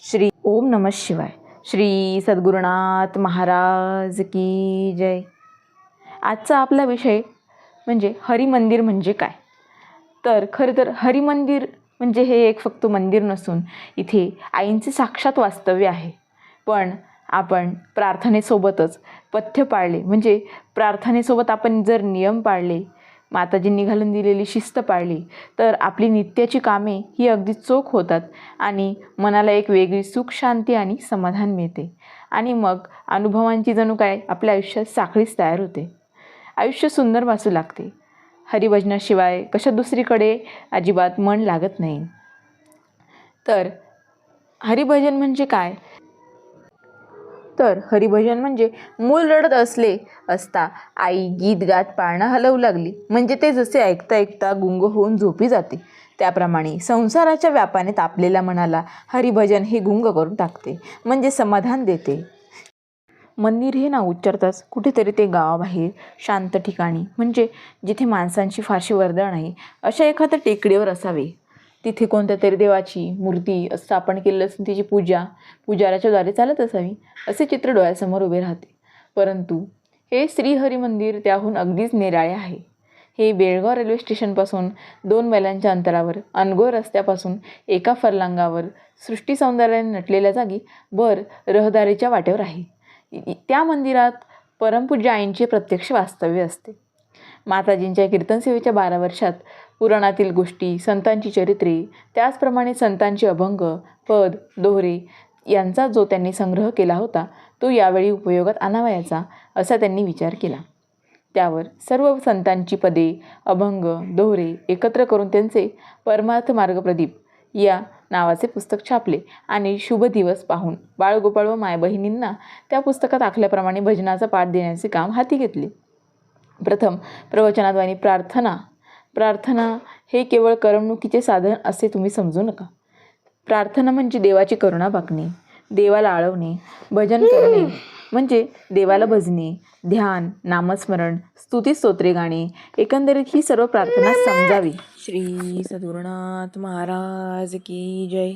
श्री ओम नमः शिवाय. श्री सद्गुरुनाथ महाराज की जय. आजचा आपला विषय म्हणजे हरिमंदिर म्हणजे काय. तर खरं तर हरिमंदिर म्हणजे हे एक फक्त मंदिर नसून इथे आईंचे साक्षात वास्तव्य आहे. पण आपण प्रार्थनेसोबतच पथ्य पाळले, म्हणजे प्रार्थनेसोबत आपण जर नियम पाळले, माताजींनी घालून दिलेली शिस्त पाळली, तर आपली नित्याची कामे ही अगदी चोख होतात आणि मनाला एक वेगळी सुख, शांती आणि समाधान मिळते. आणि मग अनुभवांची जणू काय आपल्या आयुष्यात साखळीच तयार होते. आयुष्य सुंदर वाचू लागते. हरिभजनाशिवाय कशा दुसरीकडे अजिबात मन लागत नाही. तर हरिभजन म्हणजे काय. तर हरिभजन म्हणजे मूल रडत असता आई गीत गात पाळणं हलवू लागली, म्हणजे ते जसे ऐकता ऐकता गुंग होऊन झोपी जाते, त्याप्रमाणे संसाराच्या व्यापाने तापलेल्या मनाला हरिभजन हे गुंग करून टाकते, म्हणजे समाधान देते. मंदिर हे नाव उच्चारताच कुठेतरी ते गावाबाहेर शांत ठिकाणी, म्हणजे जिथे माणसांची फारशी वर्दळ नाही, अशा एखाद्या टेकडीवर असावे. तिथे कोणत्या तरी देवाची मूर्ती स्थापन केलेली असून तिची पुजाऱ्याच्या द्वारे चालत असावी, असे चित्र डोळ्यासमोर उभे राहते. परंतु हे श्रीहरी मंदिर त्याहून अगदीच निराळे आहे. हे बेळगाव रेल्वे स्टेशनपासून 2 मैलांच्या अंतरावर, अनगोर रस्त्यापासून 1 फरलांगावर, सृष्टी सौंदर्याने नटलेल्या जागी भर रहदारीच्या वाटेवर आहे. त्या मंदिरात परमपूज्य आईंचे प्रत्यक्ष वास्तव्य असते. माताजींच्या कीर्तनसेवेच्या 12 वर्षात पुराणातील गोष्टी, संतांची चरित्रे, त्याचप्रमाणे संतांचे अभंग, पद, दोहरे यांचा जो त्यांनी संग्रह केला होता, तो यावेळी उपयोगात आणावयाचा असा त्यांनी विचार केला. त्यावर सर्व संतांची पदे, अभंग, दोहरे एकत्र करून त्यांचे परमार्थ मार्ग प्रदीप या नावाचे पुस्तक छापले आणि शुभ दिवस पाहून बाळगोपाळ व मायबहिणींना त्या पुस्तकात आखल्याप्रमाणे भजनाचा पाठ देण्याचे काम हाती घेतले. प्रथम प्रवचनाद्वारे प्रार्थना हे केवळ करमणुकीचे साधन असे तुम्ही समजू नका. प्रार्थना म्हणजे देवाची करुणा मागणे, देवाला आळवणे. भजन करणे म्हणजे देवाला भजणे, ध्यान, नामस्मरण, स्तुती स्तोत्रे गाणे, एकंदरीत ही सर्व प्रार्थना समजावी. श्री सद्गुरुनाथ महाराज की जय.